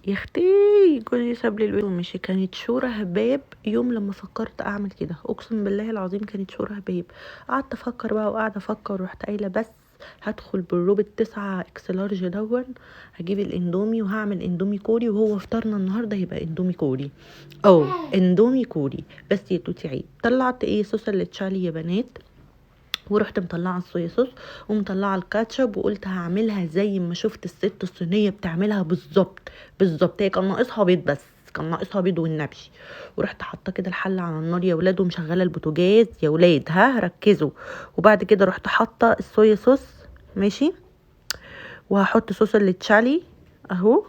يا اختي جوزي ساب لي البيت ومشي. كانت شورى هباب يوم لما فكرت اعمل كده، اقسم بالله العظيم كانت شورى هباب. قعدت افكر بقى وقاعده افكر، ورحت قايله بس هدخل بالروب التسعة اكس لارج دون، هجيب الاندومي وهعمل اندومي كوري، وهو فطرنا النهارده هيبقى اندومي كوري. اندومي كوري. بس يا توتي عيب، طلعت ايه صوص التشالي يا بنات، ورحت مطلعه الصويا صوص ومطلعه الكاتشب، وقلت هعملها زي ما شفت الست الصينيه بتعملها بالظبط بالظبط. هي كان ناقصها بيض، بس كان ناقصها بيض والنبي. ورحت حاطه كده الحله على النار يا ولاد، ومشغله البوتاجاز يا ولاد، ها ركزوا. وبعد كده رحت حاطه الصويا صوص، ماشي، وهحط صوص التشالي اهو،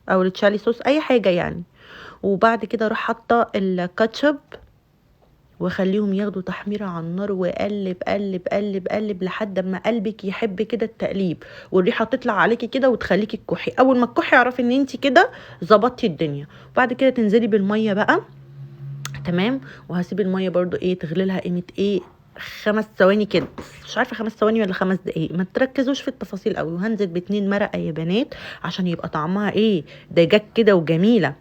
او التشالي صوص اي حاجه يعني. وبعد كده اروح حاطه الكاتشب واخليهم ياخدوا تحميره على النار، وقلب قلب قلب قلب لحد ما قلبك يحب كده التقليب، والريحه تطلع عليكي كده وتخليكي تكحي. اول ما تكحي اعرفي ان انت كده ظبطتي الدنيا. وبعد كده تنزلي بالميه بقى، تمام. وهسيب الميه برضو ايه تغلي لها قيمه ايه 5 ثواني كده، مش عارفه 5 ثواني ولا 5 دقايق، ما تركزوش في التفاصيل قوي. وهنزل ب2 مرقه يا بنات عشان يبقى طعمها ايه دجاج كده وجميله.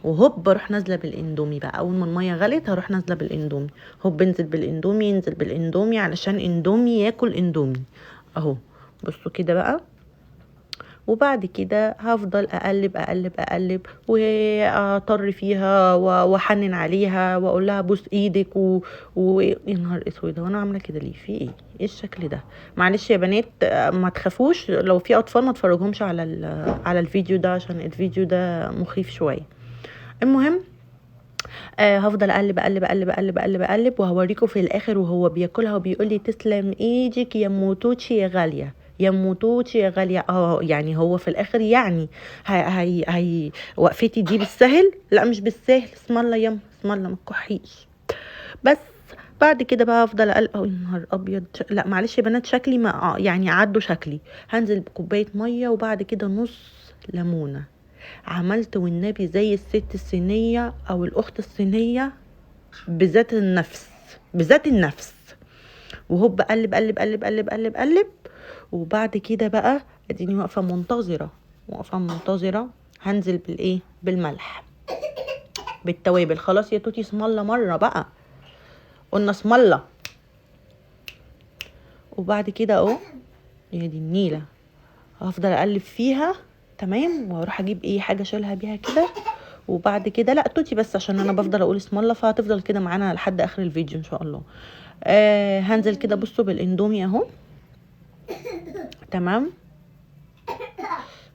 وهوب اروح نازله بالاندومي بقى، اول ما الميه غلت هروح نازله بالاندومي. هوب انزل بالاندومي، انزل بالاندومي علشان اندومي ياكل اندومي اهو. بصوا كده بقى. وبعد كده هفضل اقلب اقلب اقلب، واطر فيها واحنن عليها واقول لها بوس ايدك يا نهار اسود، وانا عامله كده ليه؟ في ايه؟ ايه الشكل ده؟ معلش يا بنات، ما تخافوش لو في اطفال ما تفرجهمش على الفيديو ده، عشان الفيديو ده مخيف شويه. المهم هفضل اقلب اقلب اقلب اقلب اقلب اقلب، وهوريكم في الاخر وهو بياكلها وبيقول لي تسلم ايدك يا موتوتشي يا غاليه، يا موتوتشي يا غاليه. يعني هو في الاخر يعني هي وقفتي دي بالسهل؟ لا مش بالسهل. اسم الله يما، اسم الله ما تكحيش. بس بعد كده بقى افضل اقلب. يا نهار ابيض، لا معلش يا بنات شكلي ما يعني عدوا شكلي. هنزل بكوبايه ميه، وبعد كده نص ليمونه. عملت والنبي زي الست الصينية او الاخت الصينية بذات النفس، بذات النفس. وهوب قلب قلب قلب قلب قلب قلب. وبعد كده بقى اديني واقفة منتظرة، واقفة منتظرة. هنزل بالايه بالملح بالتوابل. خلاص يا توتي اسم الله مرة بقى، قلنا اسم الله. وبعد كده اهو يا دي النيلة، هفضل اقلب فيها، تمام. واروح اجيب ايه حاجة اشيلها بيها كده. وبعد كده لا توتي بس عشان انا بفضل اقول اسم الله، فهتفضل كده معانا لحد اخر الفيديو ان شاء الله. هنزل كده بصوا بالاندومي اهو، تمام.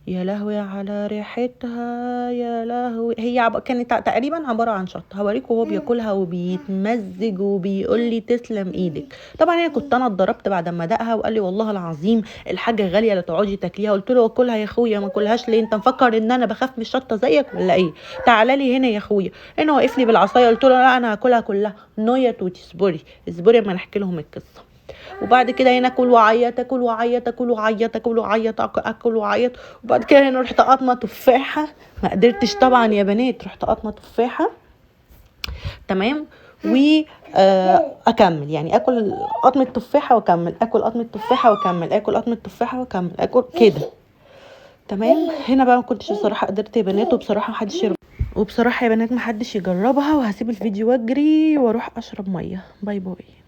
يا لهوي على ريحتها، يا لهوي. هي كانت تقريبا عباره عن شط. هوريكم وهو بياكلها وبيتمزج وبيقول لي تسلم ايدك. طبعا انا كنت اتضربت بعد ما دقها، وقال لي والله العظيم الحاجه غاليه لا تقعدي تاكليها. قلت له اكلها يا اخويا، ما اكلهاش ليه؟ انت مفكر ان انا بخاف من الشطه زيك ولا ايه؟ تعالى لي هنا يا اخويا. هنا واقف لي بالعصايه. قلت له لا انا هاكلها كلها. نو يا توتي اصبري اصبري اما نحكي لهم القصه. وبعد كده هنا اكل وعيط، اكل وعيط، اكل وعيط، اكل وعيط، اكل وعيط. وبعد كده هنا رحت قاطمه تفاحه، ما قدرتش طبعا يا بنات، رحت قاطمه تفاحه، تمام. و اكمل يعني اكل قطمه تفاحه واكمل، اكل قطمه تفاحه واكمل، اكل قطمه تفاحه واكمل، اكل كده، تمام. هنا بقى ما كنتش الصراحه قدرت يا بنات، وبصراحه وبصراحه يا بنات ما حدش يجربها. وهسيب الفيديو واجري واروح اشرب ميه. باي باي.